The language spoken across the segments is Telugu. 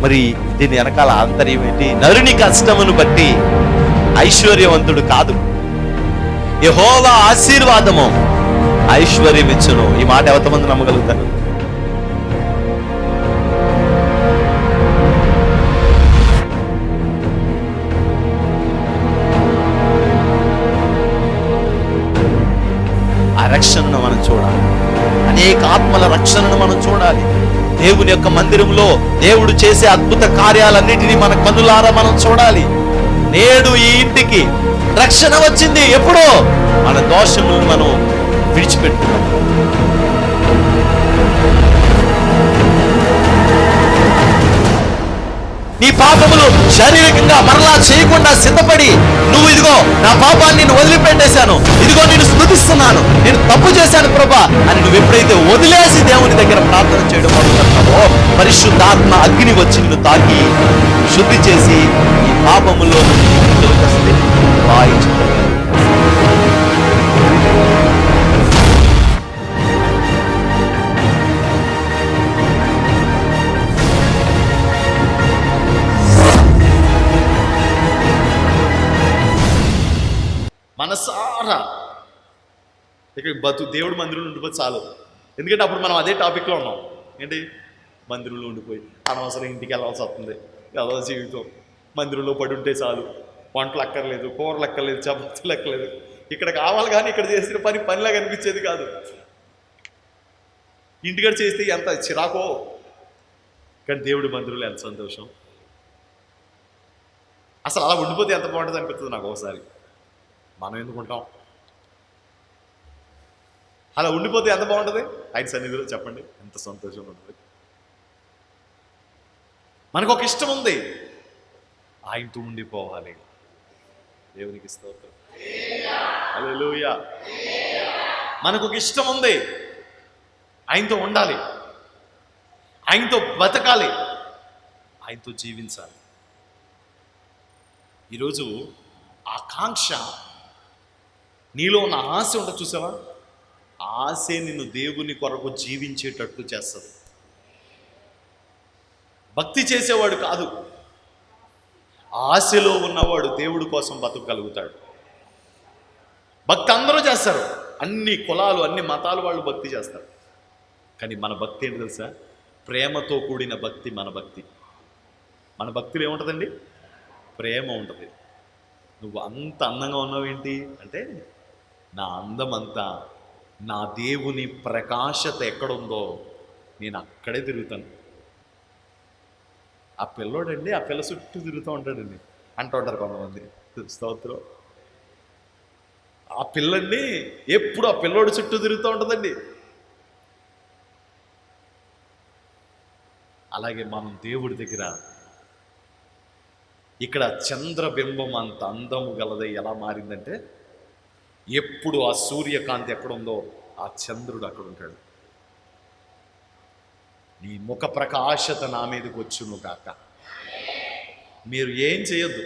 మరి దీని వెనకాల ఆంతర్యం ఏంటి? నరుని కష్టమును బట్టి ఐశ్వర్యవంతుడు కాదు, యెహోవా ఆశీర్వాదము ఐశ్వర్యం ఇచ్చును. ఈ మాట ఎంతమంది నమ్మగలుగుతారు? ఆ రక్షణను మనం చూడాలి, అనేక ఆత్మల రక్షణను మనం చూడాలి. దేవుని యొక్క మందిరంలో దేవుడు చేసే అద్భుత కార్యాలన్నిటినీ మన కన్నులారా మనం చూడాలి. నేడు ఈ ఇంటికి రక్షణ వచ్చింది. ఎప్పుడో మన దోషములను మనం విడిచిపెట్టుకున్నాం. నీ పాపములు శారీరకంగా మరలా చేయకుండా సిద్ధపడి, నువ్వు ఇదిగో నా పాపాన్ని నేను వదిలిపెట్టేశాను, ఇదిగో నేను స్తుతిస్తున్నాను, నేను తప్పు చేశాను ప్రభా అని నువ్వు ఎప్పుడైతే వదిలేసి దేవుని దగ్గర ప్రార్థన చేయడం మొదలుపెడతావో, పరిశుద్ధాత్మ అగ్ని వచ్చి నిన్ను తాకి శుద్ధి చేసి ఈ పాపములో మనసారా ఇక దేవుడు మందిరంలో ఉండిపోతే చాలు. ఎందుకంటే అప్పుడు మనం అదే టాపిక్లో ఉన్నాం. ఏంటి? మందిరంలో ఉండిపోయి అనవసరం ఇంటికి వెళ్ళాల్సి వస్తుంది, ఎలా జీవితం. మందిరంలో పడి ఉంటే చాలు, వంటలు అక్కర్లేదు, కూరలు అక్కర్లేదు, చపాతీలు అక్కర్లేదు. ఇక్కడ కావాలి కానీ ఇక్కడ చేసిన పనిలా కనిపించేది కాదు. ఇంటికాడ చేస్తే ఎంత చిరాకో, కానీ దేవుడి మందిరంలో ఎంత సంతోషం. అసలు అలా ఉండిపోతే ఎంత బాగుంటుంది అనిపిస్తుంది నాకు ఒకసారి. మనం ఎందుకుంటాం? అలా ఉండిపోతే ఎంత బాగుంటుంది ఆయన సన్నిధిలో. చెప్పండి, ఎంత సంతోషంగా ఉంటుంది. మనకు ఒక ఇష్టం ఉంది, ఆయనతో ఉండిపోవాలి. దేవునికి స్తోత్రం, హల్లెలూయా. మనకు ఒక ఇష్టం ఉంది, ఆయనతో ఉండాలి, ఆయనతో బతకాలి, ఆయనతో జీవించాలి. ఈరోజు ఆకాంక్ష, నీలో ఉన్న ఆశ ఉంటుంది చూసావా? ఆశే నిన్ను దేవుని కొరకు జీవించేటట్టు చేస్తుంది. భక్తి చేసేవాడు కాదు, ఆశలో ఉన్నవాడు దేవుడి కోసం బతకగలుగుతాడు. భక్తి అందరూ చేస్తారు, అన్ని కులాలు అన్ని మతాలు వాళ్ళు భక్తి చేస్తారు. కానీ మన భక్తి ఏంటి తెలుసా? ప్రేమతో కూడిన భక్తి మన భక్తి. మన భక్తిలో ఏముంటుందండి? ప్రేమ ఉంటుంది. నువ్వు అంత అందంగా ఉన్నావేంటి అంటే, నా అందమంతా నా దేవుని ప్రకాశత ఎక్కడుందో నేను అక్కడే తిరుగుతాను. ఆ పిల్లోడండి ఆ పిల్ల చుట్టూ తిరుగుతూ ఉంటాడండి అంటూ ఉంటారు కొంతమంది. స్తోత్రం. ఆ పిల్లండి ఎప్పుడు ఆ పిల్లోడు చుట్టూ తిరుగుతూ ఉంటుందండి. అలాగే మనం దేవుడి దగ్గర ఇక్కడ చంద్రబింబం అంత అందము గలదై ఎలా మారిందంటే, ఎప్పుడు ఆ సూర్యకాంతి ఎక్కడుందో ఆ చంద్రుడు అక్కడ ఉంటాడు. నీ ముఖ ప్రకాశత నా మీదకి వచ్చును గాక. మీరు ఏం చేయొద్దు,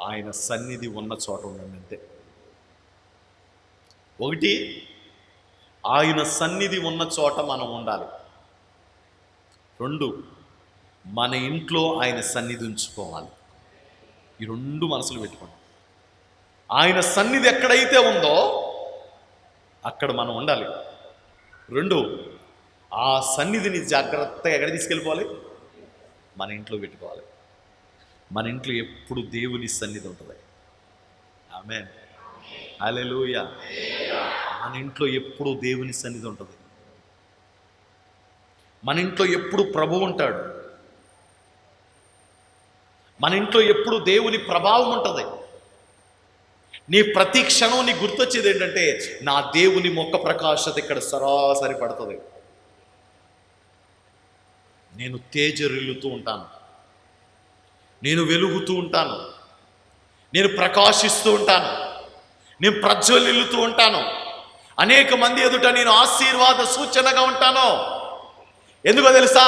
ఆయన సన్నిధి ఉన్న చోట ఉండండి అంతే. ఒకటి, ఆయన సన్నిధి ఉన్న చోట మనం ఉండాలి. రెండు, మన ఇంట్లో ఆయన సన్నిధి ఉంచుకోవాలి. ఈ రెండు మనసులు పెట్టుకోండి. ఆయన సన్నిధి ఎక్కడైతే ఉందో అక్కడ మనం ఉండాలి. రెండు, ఆ సన్నిధిని జాగ్రత్తగా ఎక్కడ తీసుకెళ్ళిపోవాలి? మన ఇంట్లో పెట్టుకోవాలి. మన ఇంట్లో ఎప్పుడు దేవుని సన్నిధి ఉంటుంది. ఆమేన్, హల్లెలూయా. మన ఇంట్లో ఎప్పుడు దేవుని సన్నిధి ఉంటుంది. మన ఇంట్లో ఎప్పుడు ప్రభువు ఉంటాడు. మన ఇంట్లో ఎప్పుడు దేవుని ప్రభావం ఉంటుంది. నీ ప్రతి క్షణం నీ గుర్తొచ్చేది ఏంటంటే, నా దేవుని ముఖ ప్రకాశత ఇక్కడ సరాసరి పడుతుంది. నేను తేజరిల్లుతూ ఉంటాను, నేను వెలుగుతూ ఉంటాను, నేను ప్రకాశిస్తూ ఉంటాను, నేను ప్రజ్వలిల్లుతూ ఉంటాను. అనేక మంది ఎదుట నేను ఆశీర్వాద సూచనగా ఉంటాను. ఎందుకో తెలుసా?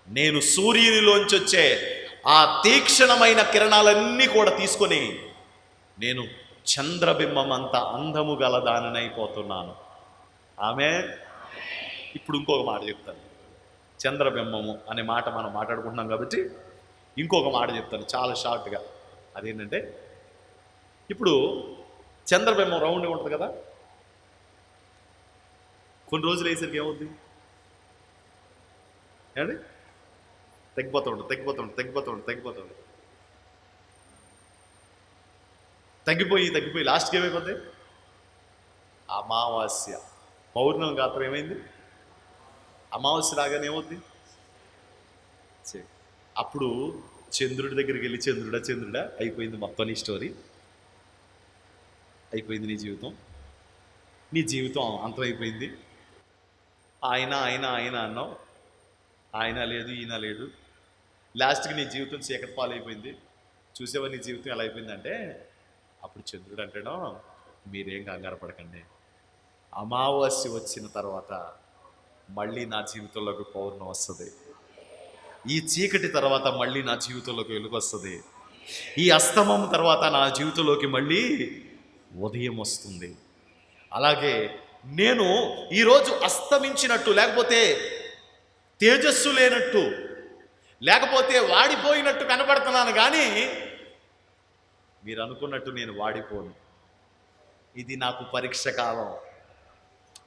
నేను సూర్యునిలోంచి వచ్చే ఆ తీక్షణమైన కిరణాలన్నీ కూడా తీసుకొని నేను చంద్రబింబం అంత అందము గలదానైపోతున్నాను. ఆమె ఇప్పుడు ఇంకొక మాట చెప్తాను. చంద్రబింబము అనే మాట మనం మాట్లాడుకుంటున్నాం కాబట్టి ఇంకొక మాట చెప్తాను చాలా షార్ట్గా. అదేంటంటే, ఇప్పుడు చంద్రబింబం రౌండ్గా ఉంటుంది కదా, కొన్ని రోజులు వేసరికి ఏమవుద్ది? ఏమండి? తగ్గిపోతూ ఉంటుంది, తగ్గిపోతూ ఉంటుంది, తగ్గిపోతూ ఉంటుంది, తగ్గిపోతూ ఉంటుంది. తగ్గిపోయి లాస్ట్కి ఏమైపోతుంది? అమావాస్య, పౌర్ణమి గాత్రం ఏమైంది? అమావాస్య రాగానే ఏమవుద్ది? అప్పుడు చంద్రుడి దగ్గరికి వెళ్ళి, చంద్రుడా అయిపోయింది మొత్తం నీ స్టోరీ, అయిపోయింది నీ జీవితం అంతమైపోయింది. ఆయన ఆయన ఆయన అన్నావు, ఆయన లేదు ఈయన లేదు, లాస్ట్కి నీ జీవితం చీకటి పాలైపోయింది. చూసేవా నీ జీవితం ఎలా అయిపోయిందంటే, అప్పుడు చంద్రుడు అంటాడు, మీరేం కంగారు పడకండి, అమావాస్య వచ్చిన తర్వాత మళ్ళీ నా జీవితంలోకి పౌర్ణం వస్తుంది, ఈ చీకటి తర్వాత మళ్ళీ నా జీవితంలోకి వెలుగు వస్తుంది, ఈ అస్తమం తర్వాత నా జీవితంలోకి మళ్ళీ ఉదయం వస్తుంది. అలాగే నేను ఈరోజు అస్తమించినట్టు, లేకపోతే తేజస్సు లేనట్టు, లేకపోతే వాడిపోయినట్టు కనబడుతున్నాను, కానీ మీరు అనుకున్నట్టు నేను వాడిపోను. ఇది నాకు పరీక్ష కాలం.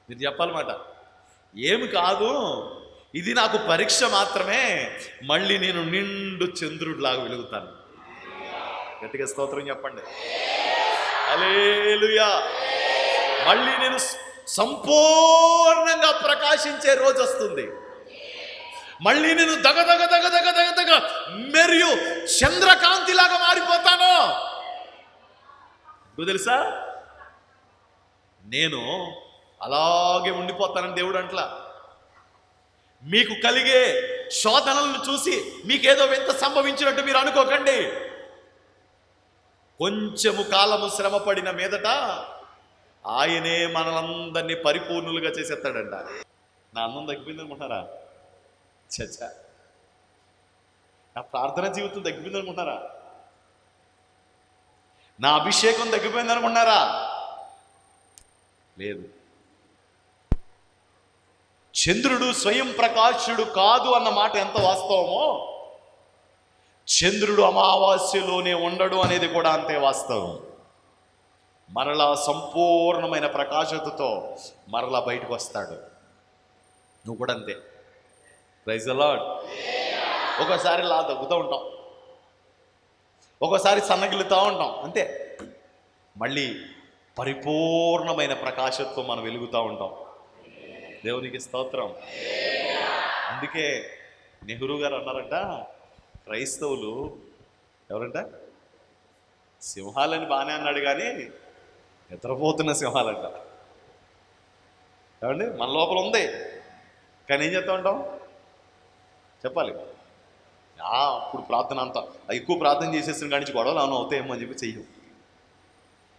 మీరు చెప్పాలన్నమాట, ఏమి కాదు, ఇది నాకు పరీక్ష మాత్రమే, మళ్ళీ నేను నిండు చంద్రుడిలాగా వెలుగుతాను. గట్టిగా స్తోత్రం చెప్పండి. హల్లెలూయా. మళ్ళీ నేను సంపూర్ణంగా ప్రకాశించే రోజు వస్తుంది. మళ్ళీ నేను దగ మెరియు చంద్రకాంతిలాగా మారిపోతాను. తెలుసా, నేను అలాగే ఉండిపోతానని దేవుడు అంట్లా. మీకు కలిగే శోధనలను చూసి మీకేదో వింత సంభవించినట్టు మీరు అనుకోకండి. కొంచెము కాలము శ్రమ పడిన మీదట ఆయనే మనలందరినీ పరిపూర్ణులుగా చేసేస్తాడంట. నా అందం తగ్గిపోయింది అనుకుంటున్నారా? చచ్చా, నా ప్రార్థన జీవితం తగ్గిపోయింది అనుకుంటున్నారా? నా అభిషేకం తగ్గిపోయింది అనుకుంటున్నారా? లేదు. చంద్రుడు స్వయం ప్రకాశుడు కాదు అన్న మాట ఎంత వాస్తవమో, చంద్రుడు అమావాస్యలోనే ఉండడు అనేది కూడా అంతే వాస్తవం. మరలా సంపూర్ణమైన ప్రకాశతతో మరలా బయటకు వస్తాడు. నువ్వు కూడా అంతే. Praise the lord. ఒకసారి ఇలా తగ్గుతూ ఉంటాం, ఒకసారి సన్నగిలుతూ ఉంటాం, అంతే. మళ్ళీ పరిపూర్ణమైన ప్రకాశంతో మనం వెలుగుతూ ఉంటాం. దేవునికి స్తోత్రం. అందుకే నెహ్రూ గారు అన్నారంట, క్రైస్తవులు ఎవరంట, సింహాలని బాగానే అన్నాడు కానీ నిద్రపోతున్న సింహాలంట. ఏమండి, మన లోపల ఉంది, కానీ ఏం చేస్తూ ఉంటాం చెప్పాలి. ఇప్పుడు ప్రార్థన అంతా ఎక్కువ ప్రార్థన చేసేసిన కాడి నుంచి గొడవలు ఏమైనా అవుతాయేమో అని చెప్పి చెయ్యం.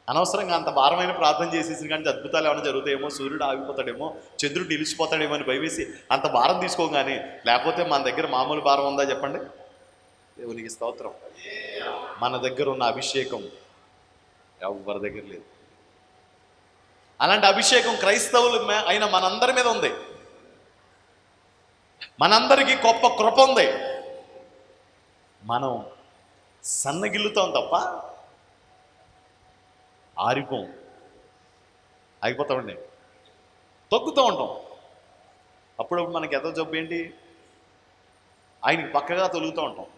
అనవసరంగా అంత భారమైన ప్రార్థన చేసేసిన కానీ అద్భుతాలు ఏమైనా జరుగుతాయేమో, సూర్యుడు ఆగిపోతాడేమో, చంద్రుడు నిలిచిపోతాడేమో అని భయవేసి అంత భారం తీసుకోగానే, లేకపోతే మన దగ్గర మామూలు భారం ఉందా చెప్పండి? దేవునికి స్తోత్రం. మన దగ్గర ఉన్న అభిషేకం ఎవరి దగ్గర లేదు. అలాంటి అభిషేకం క్రైస్తవులు అయిన మనందరి మీద ఉంది. మనందరికీ గొప్ప కృప ఉంది. మనం సన్నగిల్లుతాం తప్ప ఆగిపోతామండి, తగ్గుతూ ఉంటాం. అప్పుడప్పుడు మనకి ఎదో జబ్బు ఏంటి, ఆయనకి పక్కగా తొలుగుతూ ఉంటాం.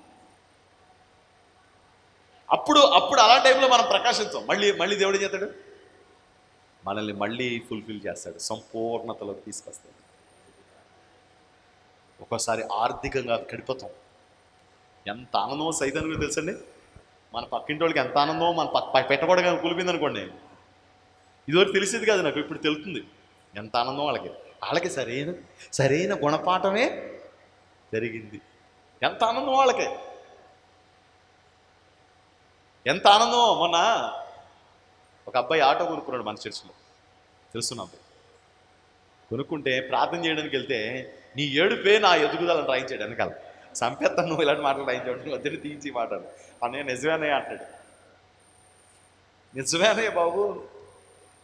అప్పుడు అలా టైంలో మనం ప్రకాశించాం. మళ్ళీ దేవుడు ఏం చేస్తాడు, మనల్ని మళ్ళీ ఫుల్ఫిల్ చేస్తాడు, సంపూర్ణతలోకి తీసుకొస్తాడు. ఒక్కోసారి ఆర్థికంగా గడిపోతాం. ఎంత ఆనందమో సైతానికి తెలుసండి. మన పక్కింటి వాళ్ళకి ఎంత ఆనందమో మన పెట్టకూడగా కూలిపోయింది అనుకోండి. ఇదివరకు తెలిసేది కాదు నాకు, ఇప్పుడు తెలుస్తుంది ఎంత ఆనందం వాళ్ళకి సరైన గుణపాఠమే జరిగింది. ఎంత ఆనందం వాళ్ళకి, ఎంత ఆనందమో. మొన్న ఒక అబ్బాయి ఆటో కొనుక్కున్నాడు మన చర్చిలో, తెలుసున్న అబ్బాయి. కొనుక్కుంటే ప్రార్థన చేయడానికి వెళ్తే, నీ ఏడుపే నా ఎదుగుదలను రాయించాడు వెనకాల. సంపేత్తాను నువ్వు ఇలాంటి మాటలు రాయించాడు, వద్దని తీయించి మాట్లాడు. అన్నయ్య నిజమేనయ్య అంటాడు. నిజమేనయ్య బాబు,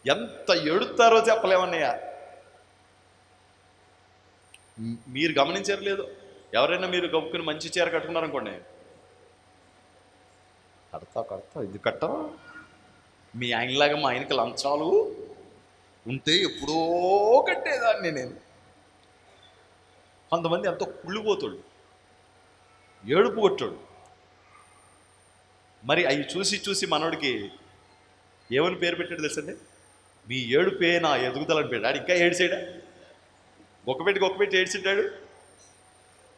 ఎంత ఏడుతారో చెప్పలేమన్నయ్య. మీరు గమనించారు లేదు, ఎవరైనా మీరు గొప్పకుని మంచి చీర కట్టుకున్నారనుకోండి, కడతా ఇది కట్టా, మీ ఆయనలాగా మా ఆయనకి లంచాలు ఉంటే ఎప్పుడో కట్టేదాన్ని నేను. కొంతమంది ఎంతో కుళ్ళిపోతాడు, ఏడుపు కొట్టాడు. మరి అవి చూసి చూసి మనోడికి ఏమని పేరు పెట్టాడు తెలుసండి? మీ ఏడుపే నా ఎదుగుదలని పెట్టాడు. ఇంకా ఏడిసాడా? గొక్కపెట్టి ఏడ్చింటాడు.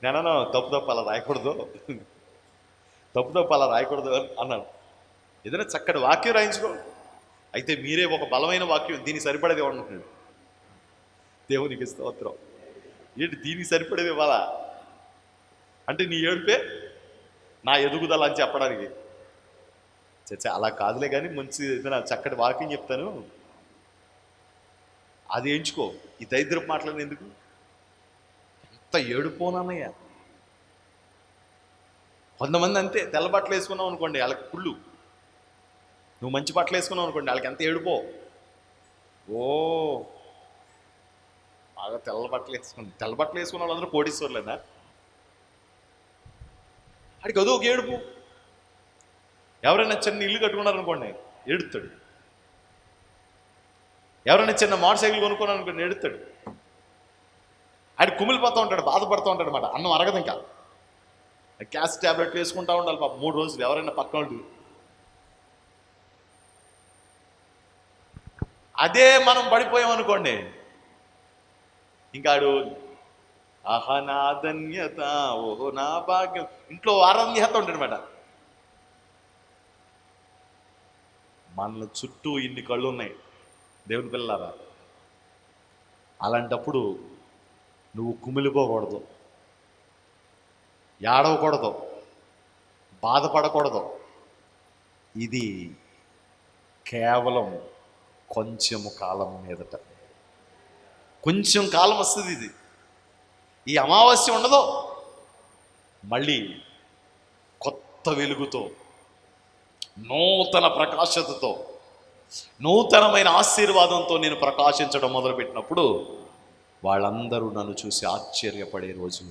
నేనన్నా తప్పు అలా రాయకూడదు, తప్పు అలా రాయకూడదు అన్నాడు. ఏదైనా చక్కటి వాక్యం రాయించుకో. అయితే మీరే ఒక బలమైన వాక్యం, దీనికి సరిపడేది ఉంటున్నాడు. దేవునికి స్తోత్రం. ఏంటి దీనికి సరిపడేది ఇవ్వాలా అంటే నీ ఏడుపే నా ఎదుగుదల అని చెప్పడానికి? చచ్చా, అలా కాదులే కానీ మంచి ఏదైనా చక్కటి వాక్యం చెప్తాను, అది ఎంచుకో. ఈ దరిద్రపు మాటలను ఎందుకు? ఎంత ఏడుపోనన్నయ్య. కొంతమంది అంతే, తెల్ల బట్టలు వేసుకున్నావు అనుకోండి వాళ్ళకి కుళ్ళు, నువ్వు మంచి బట్టలు వేసుకున్నావు అనుకోండి వాళ్ళకి ఎంత ఏడుపో. ఓ బాగా తెల్ల బట్టలు వేసుకున్న వాళ్ళందరూ కోటీశ్వర్లేనా? అడిగి అదో ఒక ఏడుపు. ఎవరైనా చిన్న ఇల్లు కట్టుకున్నారనుకోండి ఏడుతాడు. ఎవరైనా చిన్న మోటార్ సైకిల్ కొనుక్కున్నాను అనుకోండి ఏడుతాడు. ఆడి కుమిలిపోతూ ఉంటాడు, బాధపడుతూ ఉంటాడు అన్నమాట. అన్నం అరగదు, ఇంకా గ్యాస్ ట్యాబ్లెట్లు వేసుకుంటా ఉండాలి పాప 3 రోజులు. ఎవరైనా పక్కన వాళ్ళు అదే మనం పడిపోయామనుకోండి, ఇంకా ఆడు ఆహా నా ధన్యత, ఓహో నా భాగ్యం, ఇంట్లో ఆరాధ్యత ఉంటాడనమాట. మన చుట్టూ ఇన్ని కళ్ళు ఉన్నాయి దేవుని పిల్లలారా. అలాంటప్పుడు నువ్వు కుమిలిపోకూడదు, ఏడవకూడదు, బాధపడకూడదు. ఇది కేవలం కొంచెము కాలం మీదట, కొంచెం కాలం వస్తుంది. ఇది ఈ అమావాస్య ఉండదు, మళ్ళీ కొత్త వెలుగుతో, నూతన ప్రకాశతతో, నూతనమైన ఆశీర్వాదంతో నేను ప్రకాశించడం మొదలుపెట్టినప్పుడు వాళ్ళందరూ నన్ను చూసి ఆశ్చర్యపడే రోజు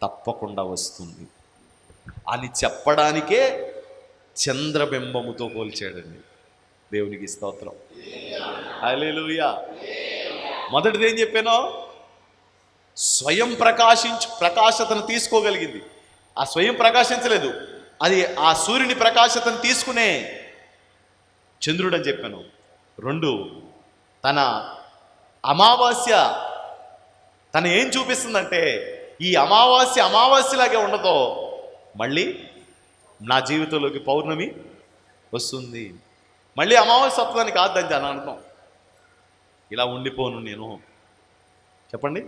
తప్పకుండా వస్తుంది అని చెప్పడానికే చంద్రబింబముతో పోల్చాడండి. దేవునికి స్తోత్రం, హల్లెలూయా. మొదటిది ఏం చెప్పానో, స్వయం ప్రకాశతను తీసుకోగలిగింది. ఆ స్వయం ప్రకాశించలేదు, అది ఆ సూర్యుని ప్రకాశతను తీసుకునే చంద్రుడు అని చెప్పాను. 2, తన అమావాస్య తను ఏం చూపిస్తుందంటే, ఈ అమావాస్యలాగే ఉండదో మళ్ళీ నా జీవితంలోకి పౌర్ణమి వస్తుంది. మళ్ళీ అమావాస్య వస్తుందని కాదు దాన్ని అని అర్థం. ఇలా ఉండిపోను నేను. చెప్పండి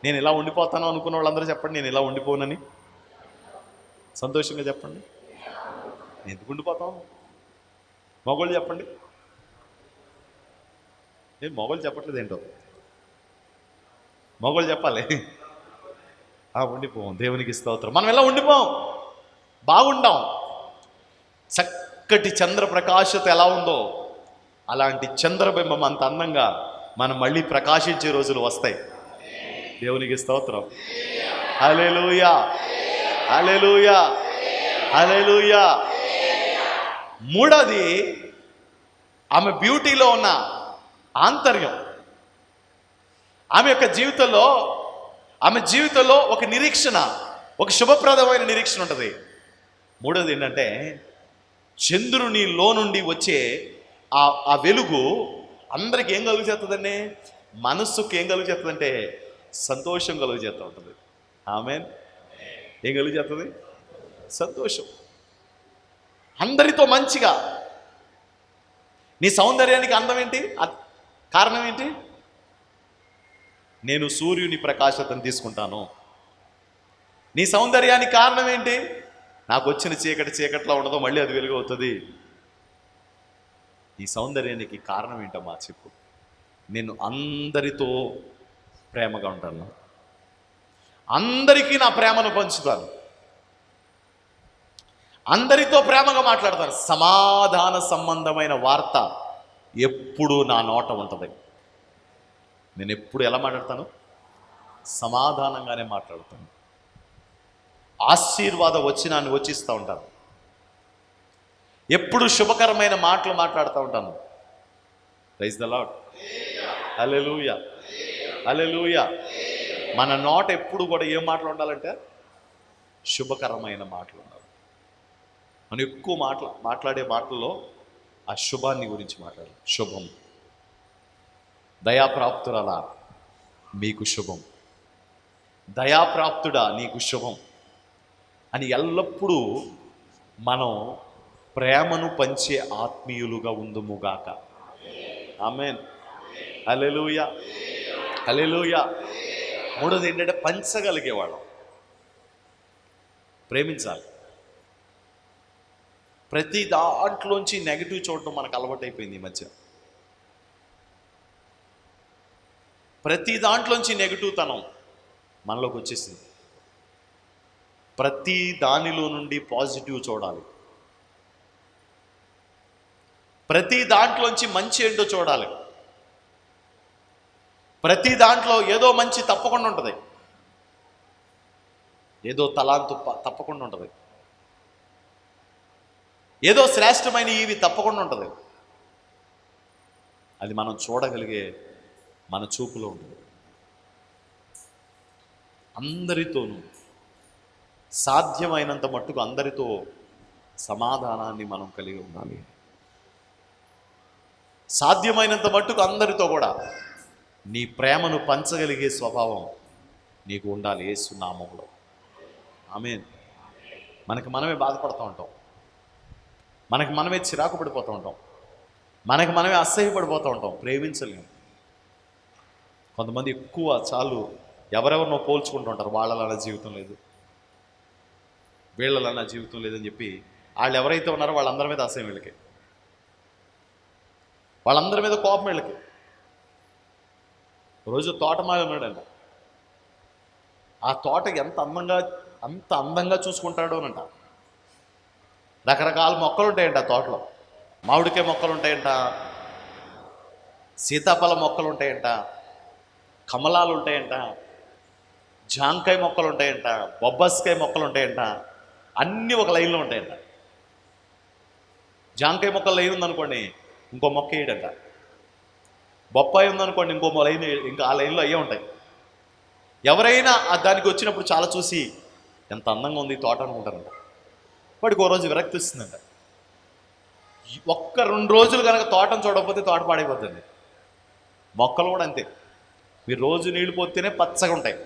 నేను ఇలా ఉండిపోతాను అనుకున్న వాళ్ళందరూ చెప్పండి, నేను ఇలా ఉండిపోనని సంతోషంగా చెప్పండి. ఎందుకు ఉండిపోతాం? మగవాళ్ళు చెప్పండి. నేను మగవాళ్ళు చెప్పట్లేదు ఏంటో, మగవాళ్ళు చెప్పాలి. ఉండిపోం. దేవునికి స్తోత్రం. మనం ఎలా ఉండిపోం, బాగుంటాం. చక్కటి చంద్రప్రకాశత ఎలా ఉందో అలాంటి చంద్రబింబం అంత అందంగా మనం మళ్ళీ ప్రకాశించే రోజులు వస్తాయి. దేవునికి స్తోత్రం, హల్లెలూయా, హల్లెలూయా, హల్లెలూయా. 3వది ఆమె బ్యూటీలో ఉన్న ఆంతర్యం. ఆమె యొక్క జీవితంలో ఒక నిరీక్షణ, ఒక శుభప్రదమైన నిరీక్షణ ఉంటుంది. 3వది ఏంటంటే, చంద్రునిలో నుండి వచ్చే ఆ వెలుగు అందరికి ఏం కలుగు చేస్తుందండి? మనస్సుకి ఏం కలుగు చేస్తుందంటే సంతోషం కలుగు చేస్తూ ఉంటుంది. ఆమేన్. ఏం కలుగు చేస్తుంది? సంతోషం. అందరితో మంచిగా. నీ సౌందర్యానికి అందం ఏంటి? కారణం ఏంటి? నేను సూర్యుని ప్రకాశతను తీసుకుంటాను. నీ సౌందర్యానికి కారణం ఏంటి? నాకు వచ్చిన చీకట్లో ఉండదో మళ్ళీ అది వెలుగు అవుతుంది. ఈ సౌందర్యానికి కారణం ఏంటమ్మా చెప్పు. నేను అందరితో ప్రేమగా ఉంటాను, అందరికీ నా ప్రేమను పంచుతాను, అందరితో ప్రేమగా మాట్లాడతాను. సమాధాన సంబంధమైన వార్త ఎప్పుడూ నా నోట ఉంటుంది. నేను ఎప్పుడు ఎలా మాట్లాడతాను? సమాధానంగానే మాట్లాడతాను. ఆశీర్వాద వచనాన్ని వచ్చిస్తూ ఉంటాను. ఎప్పుడు శుభకరమైన మాటలు మాట్లాడుతూ ఉంటాను. Praise the lord. Hallelujah, hallelujah. మన నోట ఎప్పుడు కూడా ఏం మాటలు ఉండాలంటే శుభకరమైన మాటలు ఉండాలి. మనం ఎక్కువ మాట్లాడే మాటల్లో ఆ శుభాన్ని గురించి మాట్లాడాలి. శుభం. దయాప్రాప్తురాలా మీకు శుభం, దయాప్రాప్తుడా నీకు శుభం అని ఎల్లప్పుడూ మనం ప్రేమను పంచే ఆత్మీయులుగా ఉందుముగాక. ఆమేన్. హల్లెలూయా, హల్లెలూయా. మూడోది ఏంటంటే పంచగలిగేవాళ్ళం. ప్రేమించాలి. ప్రతి దాంట్లోంచి నెగిటివ్ చూడటం మనకు అలవాటైపోయింది ఈ మధ్య. ప్రతి దాంట్లోంచి నెగిటివ్ తనం మనలోకి వచ్చేసింది. ప్రతి దానిలో నుండి పాజిటివ్ చూడాలి. ప్రతి దాంట్లోంచి మంచి ఏంటో చూడాలి. ప్రతి దాంట్లో ఏదో మంచి తప్పకుండా ఉంటుంది, ఏదో తలాంతు తప్పకుండా ఉంటుంది, ఏదో శ్రేష్టమైన ఇవి తప్పకుండా ఉంటుంది. అది మనం చూడగలిగే మన చూపులో ఉంటుంది. అందరితోనూ సాధ్యమైనంత మట్టుకు అందరితో సమాధానాన్ని మనం కలిగి ఉండాలి. సాధ్యమైనంత మట్టుకు అందరితో కూడా నీ ప్రేమను పంచగలిగే స్వభావం నీకు ఉండాలి యేసు నామములో. ఆమేన్. మనకి మనమే బాధపడుతూ ఉంటాం, మనకి మనమే చిరాకు పడిపోతూ ఉంటాం, మనకి మనమే అసహ్యపడిపోతూ ఉంటాం, ప్రేమించలేము. కొంతమంది ఎక్కువ చాలు ఎవరెవరినో పోల్చుకుంటూ ఉంటారు. వాళ్ళలా నా జీవితం లేదు, వీళ్ళలా నా జీవితం లేదని చెప్పి వాళ్ళు ఎవరైతే ఉన్నారో వాళ్ళందరి మీద అసహ్యం వీళ్ళకి, వాళ్ళందరి మీద కోపం వీళ్ళకి. రోజు తోటమాలి ఉన్నాడంట. ఆ తోట అంత అందంగా చూసుకుంటాడోనంట. రకరకాల మొక్కలు ఉంటాయంట ఆ తోటలో. మామిడికాయ మొక్కలు ఉంటాయంట, సీతాఫల మొక్కలు ఉంటాయంట, కమలాలు ఉంటాయంట, జాంకాయ మొక్కలు ఉంటాయంట, బొబ్బస్కాయ మొక్కలు ఉంటాయంట. అన్నీ ఒక లైన్లో ఉంటాయంట. జాంకాయ మొక్కలు లైన్ ఉందనుకోండి, ఇంకో మొక్క వేయడంట. బొప్పాయి ఉందనుకోండి, ఇంకో లైన్, ఇంకా ఆ లైన్లో అయ్యే ఉంటాయి. ఎవరైనా దానికి వచ్చినప్పుడు చాలా చూసి ఎంత అందంగా ఉంది ఈ తోట అనుకుంటారంట. వాడికి ఓ రోజు విరక్తి వస్తుందంట. ఒక్క 2 రోజులు కనుక తోటను చూడకపోతే తోట పాడైపోతుంది. మొక్కలు కూడా అంతే. మీరు రోజు నీళ్ళు పోతేనే పచ్చగా ఉంటాయి.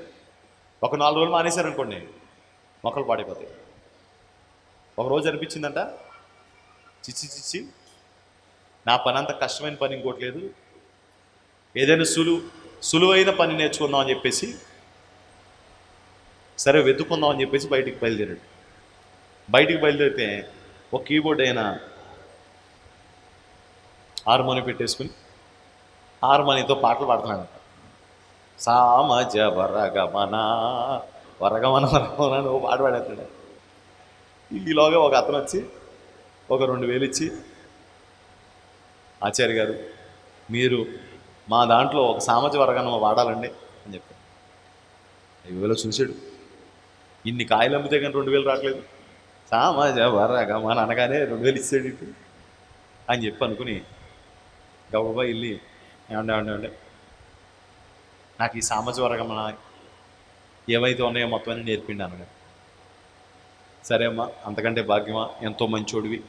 ఒక 4 రోజులు మానేశారనుకోండి మొక్కలు పాడైపోతాయి. ఒక రోజు అనిపించిందంట, చిచ్చి నా పని అంత కష్టమైన పని ఇంకోటి లేదు, ఏదైనా సులువైన పని నేర్చుకుందాం అని చెప్పేసి, సరే వెతుక్కుందాం అని చెప్పేసి బయటికి బయలుదేరాడు. బయటికి బయలుదేరితే ఒక కీబోర్డ్ అయినా హార్మోని పెట్టేసుకుని హార్మోనితో పాటలు పాడుతున్నాడు. సామజ వరగమన వరగమన వరగమన ఓ పాట పాడేస్తాడు. ఈలోగా ఒక అతను వచ్చి ఒక 2000 ఇచ్చి, ఆచార్య గారు మీరు మా దాంట్లో ఒక సామజ వరగమ వాడాలండి అని చెప్పాడు. 5,000 చూశాడు. ఇన్ని కాయలు అమ్మితే కానీ 2000 రావట్లేదు. సామజ వరగమన అనగానే 2000 ఇచ్చాడు ఇటు అని చెప్పి అనుకుని గబగబా వెళ్ళి, ఏమండే నాకు ఈ సామజ వరగమన ఏవైతే ఉన్నాయో మొత్తం అని నేర్పిండి అన్నాడు. సరే అమ్మా, అంతకంటే భాగ్యమా, ఎంతో మంచోడివి,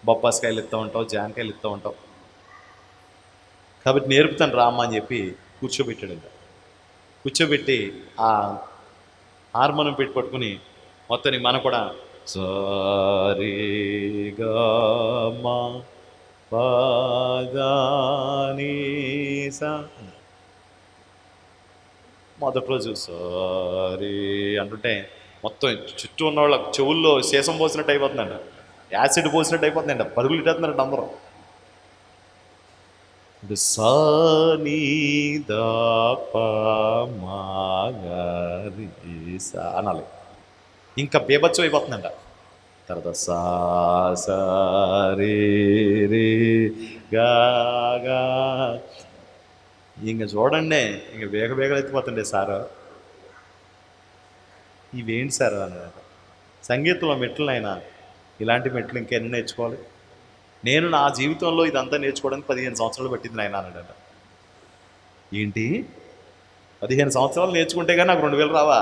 బొప్పాస్కాయలు ఇస్తూ ఉంటావు, జాంకాయలు ఇస్తూ ఉంటావు, కాబట్టి నేర్పుతాను రామ్మా అని చెప్పి కూర్చోబెట్టాడంట. కూర్చోబెట్టి ఆ హార్మోనియం పెట్టి పట్టుకుని మొత్తానికి మనం కూడా సారీగా పదానీసా మొదటి రోజు సారీ అంటుంటే మొత్తం చుట్టూ ఉన్న వాళ్ళ చెవుల్లో శేషం పోసినట్టు అయిపోతుందంట, యాసిడ్ పోసినట్టు అయిపోతుందంట, పరుగులు ఇట్టేస్తున్నారంట అందరూ. అనాలి. ఇంకా బేబత్సం అయిపోతుందంట. తర్వాత గా ఇంక చూడండి, ఇంక వేగ వేగలు ఎత్తిపోతుండే సారు. ఇవేంటి సార్ అన్నాడు. సంగీతంలో మెట్లు అయినా ఇలాంటి మెట్లు ఇంకెన్ని నేర్చుకోవాలి? నేను నా జీవితంలో ఇదంతా నేర్చుకోవడానికి 15 సంవత్సరాలు పట్టింది నాయన అన్నాడట. ఏంటి 15 సంవత్సరాలు నేర్చుకుంటే కానీ నాకు 2000 రావా?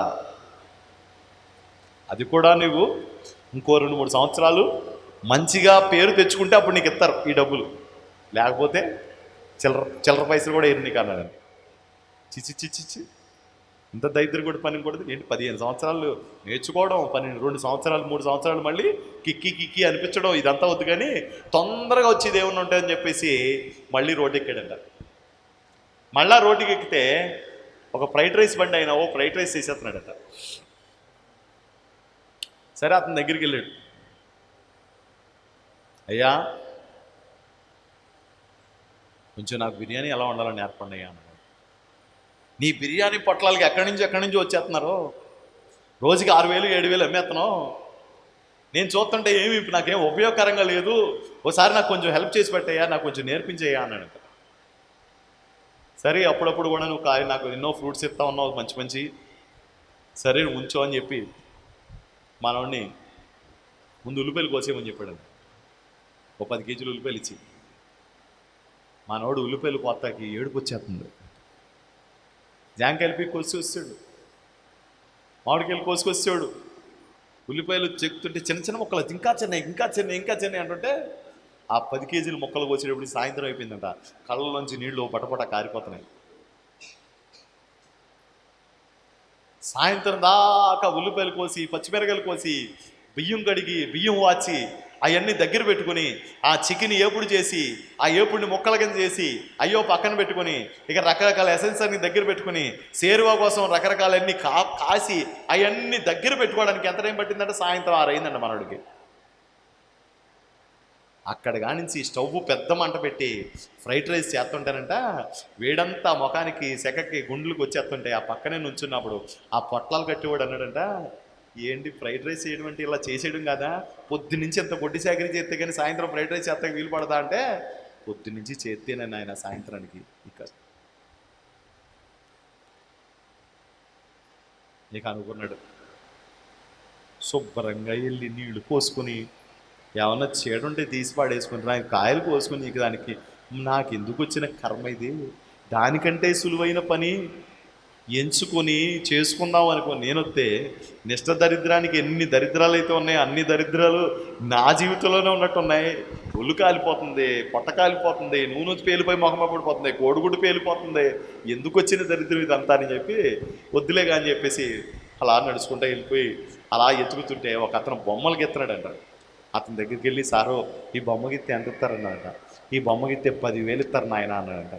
అది కూడా నువ్వు ఇంకో 2-3 సంవత్సరాలు మంచిగా పేరు తెచ్చుకుంటే అప్పుడు నీకు ఇస్తారు ఈ డబ్బులు, లేకపోతే చిల్లర చిల్లర పైసలు కూడా ఏరు నీకు అన్నాడండి. చిచ్చి చిచ్చి ఇంత దరిద్రం కూడా పని కూడా ఏంటి 15 సంవత్సరాలు నేర్చుకోవడం, 2 సంవత్సరాలు 3 సంవత్సరాలు మళ్ళీ కిక్కి అనిపించడం, ఇదంతా వద్దు కానీ తొందరగా వచ్చేది ఏమన్నా ఉంటాయని చెప్పేసి మళ్ళీ రోడ్డు ఎక్కాడంట. మళ్ళా రోడ్డుకి ఎక్కితే ఒక ఫ్రైడ్ రైస్ బండి అయినా ఓ ఫ్రైడ్ రైస్ చేసేస్తున్నాడట. సరే అతని దగ్గరికి వెళ్ళాడు. అయ్యా కొంచెం నాకు బిర్యానీ ఎలా ఉండాలని నేర్పండి అయ్యా అన్నాడు. నీ బిర్యానీ పొట్లాలకి ఎక్కడి నుంచి వచ్చేస్తున్నారు, రోజుకి 6000 7000 అమ్మేస్తున్నావు, నేను చూస్తుంటే ఏమి నాకేం ఉపయోగకరంగా లేదు, ఓసారి నాకు కొంచెం హెల్ప్ చేసి పెట్టయ్యా, నాకు కొంచెం నేర్పించేయ్యా అన్నాడు. సరే అప్పుడప్పుడు కూడా నువ్వు నాకు ఎన్నో ఫ్రూట్స్ ఇస్తా ఉన్నావు మంచి సరే నువ్వు ఉంచో అని చెప్పి మనోడిని ముందు ఉల్లిపాయలు కోసేయమని చెప్పాడు. ఓ 10 కేజీలు ఉల్లిపాయలు ఇచ్చి మనోడు ఉల్లిపాయలు కొత్తకి ఏడుపు వచ్చేస్తుంది. జాంకాయలు పీకి కోసుకొచ్చాడు, మామిడికాయలు కోసుకొచ్చాడు, ఉల్లిపాయలు చెక్కుతుంటే చిన్న చిన్న మొక్కలు ఇంకా చిన్న అంటుంటే ఆ 10 కేజీలు మొక్కలు కోసేటప్పుడు సాయంత్రం అయిపోయిందంట. కళ్ళలోంచి నీళ్లు పటపట కారిపోతున్నాయి. సాయంత్రం దాకా ఉల్లిపాయలు కోసి పచ్చిమిరకాయలు కోసి బియ్యం కడిగి బియ్యం వాచి అవన్నీ దగ్గర పెట్టుకుని ఆ చికెన్ ఏపుడు చేసి ఆ ఏపుడిని ముక్కల కింద చేసి అయ్యో పక్కన పెట్టుకుని ఇక రకరకాల ఎసెన్స్ అన్ని దగ్గర పెట్టుకుని సేరువా కోసం రకరకాలన్నీ కాసి అవన్నీ దగ్గర పెట్టుకోవడానికి ఎంత టైం పట్టిందంటే సాయంత్రం 6 అయిందంట మనోడికి. అక్కడ కానించి స్టవ్ పెద్ద మంట పెట్టి ఫ్రైడ్ రైస్ చేస్తుంటానంట. వేడంతా ముఖానికి సెకకి గుండ్లకు వచ్చేస్తుంటే ఆ పక్కనే నుంచున్నప్పుడు ఆ పొట్లాలు కట్టేవాడు అన్నాడంట, ఏంటి ఫ్రైడ్ రైస్ చేయడం అంటే ఇలా చేసేయడం కదా, పొద్దునుంచి ఎంత పొట్టి సేకరి చేస్తే కానీ సాయంత్రం ఫ్రైడ్ రైస్ చేస్తాక వీలు పడతా అంటే పొద్దునుంచి చేస్తేనని ఆయన సాయంత్రానికి ఇక అనుకున్నాడు. శుభ్రంగా వెళ్ళి నీళ్లు పోసుకొని ఏమన్నా చీడుంటే తీసి పాడేసుకుని ఆయన కాయలు కోసుకుని ఇక దానికి నాకు ఎందుకు వచ్చిన కర్మ ఇది, దానికంటే సులువైన పని ఎంచుకొని చేసుకుందాం అనుకో. నేనొస్తే నిష్ట దరిద్రానికి ఎన్ని దరిద్రాలు అయితే ఉన్నాయో అన్ని దరిద్రాలు నా జీవితంలోనే ఉన్నట్టున్నాయి. ఒళ్ళు కాలిపోతుంది, పొట్ట కాలిపోతుంది, నూనె పేలిపోయి మొహమ్మ పడిపోతుంది, కోడిగుడ్డు పేలిపోతుంది, ఎందుకు వచ్చిన దరిద్రం ఇదంతా అని చెప్పి వద్దులే అని చెప్పేసి అలా నడుచుకుంటూ వెళ్ళిపోయి అలా ఎత్తుకుతుంటే ఒక అతను బొమ్మలు గెత్తున్నాడంట. అతని దగ్గరికి వెళ్ళి సారు ఈ బొమ్మ గిత్తే ఎంత ఇస్తారన్నాడంట. ఈ బొమ్మ గిత్తే 10,000 ఇస్తారు నాయన అన్నాడంట.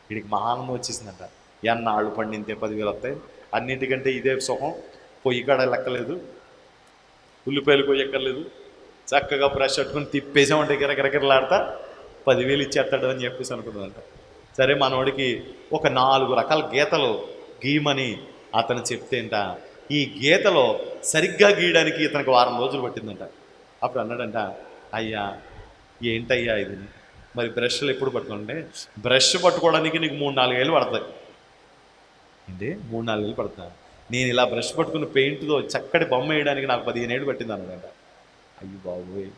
వీడికి మహానందం వచ్చేసిందంట. ఎన్నాళ్ళు పండింతే 10,000 వస్తాయి, అన్నిటికంటే ఇదే సుఖం, పొయ్యి కాడ లెక్కలేదు, ఉల్లిపాయలు కొయ్యక్కర్లేదు, చక్కగా బ్రష్ పెట్టుకుని తిప్పేసామంటే గిరగిరగిరలాడతా 10,000 ఇచ్చేస్తాడు అని చెప్పేసి అనుకున్నాడంట. సరే మనోడికి ఒక 4 రకాల గీతలు గీయమని అతను చెప్తేంట ఈ గీతలో సరిగ్గా గీయడానికి ఇతనికి 1 వారం రోజులు పట్టిందంట. అప్పుడు అన్నాడంట, అయ్యా ఏంటయ్యా ఇది, మరి బ్రష్లు ఎప్పుడు పట్టుకుంటే బ్రష్ పట్టుకోవడానికి నీకు 3-4 ఏళ్ళు పడతాయి. ఏంటి 3-4 ఏళ్ళు పడతా, నేను ఇలా బ్రష్ పట్టుకుని పెయింట్తో చక్కటి బొమ్మ వేయడానికి నాకు 15 ఏళ్ళు పట్టింది అన్నాడంట. అయ్యి బాబోయ్.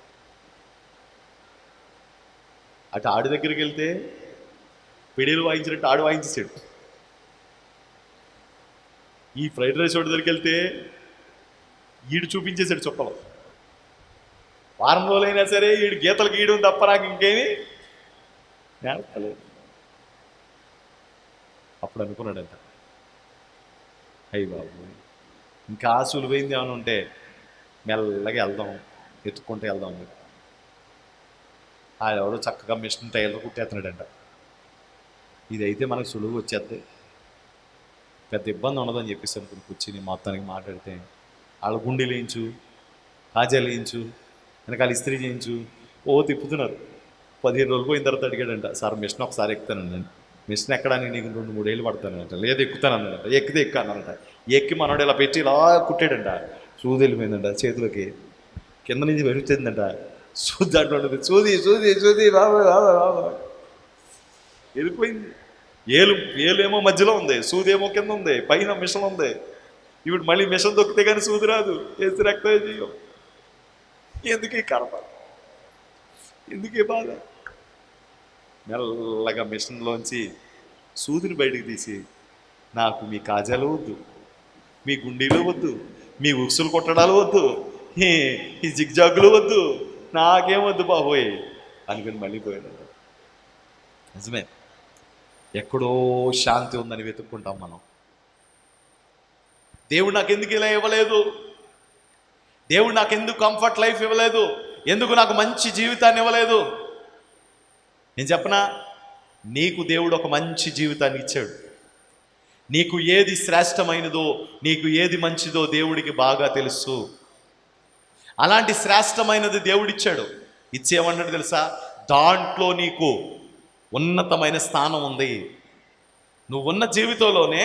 అటు ఆడి దగ్గరికి వెళ్తే పిడీలు వాయించినట్టు ఆడు వాయించేసాడు. ఈ ఫ్రైడ్ రైస్ వాడి దగ్గరికి వెళ్తే ఈడు చూపించేశాడు చొక్కలో. 1 వారం రోజులైనా సరే ఈడు గీతలు గీయడం తప్ప నాకు ఇంకేమి నేర్పలేదు. అప్పుడు అనుకున్నాడంట, అయ్యి బాబు ఇంకా సులువైంది ఏమైనా ఉంటే మెల్లగా వెళ్దాం, ఎత్తుక్కుంటూ వెళ్దాం. ఆయన ఎవరో చక్కగా మిషన్ టైలర్ కుట్టేస్తున్నాడంట. ఇదైతే మనకు సులువు వచ్చేస్తే పెద్ద ఇబ్బంది ఉండదని చెప్పేసి అనుకుని కూర్చుని మొత్తానికి మాట్లాడితే వాళ్ళ గుండెలు వేయించు, కాజాలు వేయించు, వెనకాల ఇస్త్రీ చేయించు ఓ తిప్పుతున్నారు. 15 రోజులు పోయిన తర్వాత అడిగాడంట, సార్ మిషన్ ఒకసారి ఎక్కుతానండి. మిషన్ ఎక్కడానికి నీకు 2-3 ఏళ్ళు పడతానంట. లేదు ఎక్కుతాను అన్నాడంట. ఎక్కితే ఎక్కానంట. ఎక్కి మనోడు ఇలా పెట్టి ఇలా కుట్టాడంట. సూది వెళ్ళిపోయిందంట చేతులకి, కింద నుంచి వెలుగుతుందంట. సూది దాంట్లో సూది సూది సూది బాబా బాబా బాబా వెళ్ళిపోయింది. ఏలు ఏలేమో మధ్యలో ఉంది, సూదేమో కింద ఉంది, పైన మిషన్ ఉంది. ఇప్పుడు మళ్ళీ మిషన్ దొక్కితే కానీ సూది రాదు. ఏసు రక్తం చేయం. ఎందుకు ఈ కర్మ, ఎందుకు ఈ బాధ? మెల్లగా మిషన్లోంచి సూదిని బయటికి తీసి, నాకు మీ కాజాలు వద్దు, మీ గుండీలు వద్దు, మీ ఉక్సులు కొట్టడాలు వద్దు, ఈ జిగ్జాగులు వద్దు, నాకేం వద్దు బాబోయ్ అనుకుని మళ్ళీ పోయాడు. నిజమే, ఎక్కడో శాంతి ఉందని వెతుక్కుంటాం మనం. దేవుడు నాకు ఎందుకు ఇలా ఇవ్వలేదు, దేవుడు నాకు ఎందుకు కంఫర్ట్ లైఫ్ ఇవ్వలేదు, ఎందుకు నాకు మంచి జీవితాన్ని ఇవ్వలేదు? నేను చెప్పనా, నీకు దేవుడు ఒక మంచి జీవితాన్ని ఇచ్చాడు. నీకు ఏది శ్రేష్టమైనదో, నీకు ఏది మంచిదో దేవుడికి బాగా తెలుసు. అలాంటి శ్రేష్టమైనది దేవుడిచ్చాడు. ఇచ్చేయమన్నాడు తెలుసా, దాంట్లో నీకు ఉన్నతమైన స్థానం ఉంది. నువ్వున్న జీవితంలోనే,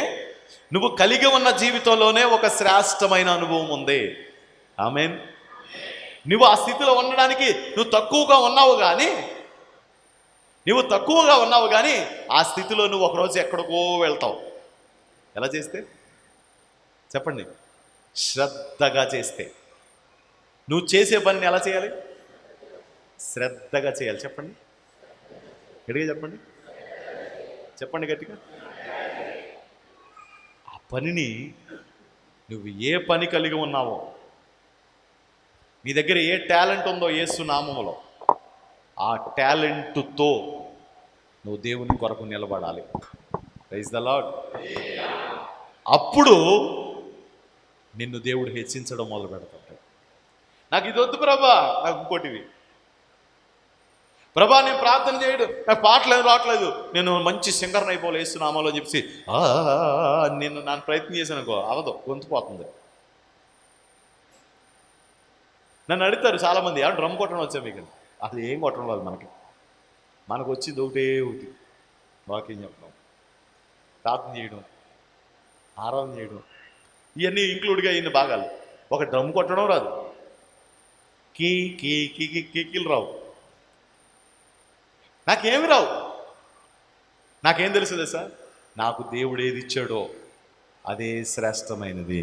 నువ్వు కలిగి ఉన్న జీవితంలోనే ఒక శ్రేష్టమైన అనుభవం ఉంది. ఆమేన్. నువ్వు ఆ స్థితిలో ఉండడానికి నువ్వు తక్కువగా ఉన్నావు కానీ ఆ స్థితిలో నువ్వు ఒకరోజు ఎక్కడికో వెళ్తావు. ఎలా చేస్తే చెప్పండి? శ్రద్ధగా చేస్తే. నువ్వు చేసే పనిని ఎలా చేయాలి? శ్రద్ధగా చేయాలి. చెప్పండి గట్టిగా, చెప్పండి గట్టిగా. ఆ పనిని నువ్వు ఏ పని కలిగి ఉన్నావో, నీ దగ్గర ఏ టాలెంట్ ఉందో యేసు నామములో, ఆ టాలెంటుతో నువ్వు దేవుని కొరకు నిలబడాలి. Praise the lord. అప్పుడు నిన్ను దేవుడు హెచ్చించడం మొదలు పెడతాడు. నాకు ఇది వద్దు ప్రభా, నాకు ఇంకోటివి. ప్రభా నేను ప్రార్థన చేయడు, నాకు పాటలు రావట్లేదు, నేను మంచి సింగర్ని అయిపోలే వేస్తున్నామాలో అని చెప్పి నేను ప్రయత్నం చేశాను అనుకో, అవదు, గొంతు పోతుంది. నన్ను అడుగుతారు చాలామంది, డ్రమ్ కొట్టడం వచ్చా మీకు? అసలు ఏం కొట్టడం లేదు మనకు వచ్చింది ఒకటి, వాక్యం చెప్పడం, ప్రార్థన చేయడం, ఆరాధన చేయడం, ఇవన్నీ ఇంక్లూడ్గా ఇన్ని భాగాలు. ఒక డ్రమ్ కొట్టడం రాదు, కీకిలు రావు, నాకేమి రావు. నాకేం తెలుసు తెలుసా? నాకు దేవుడు ఏది ఇచ్చాడో అదే శ్రేష్టమైనది.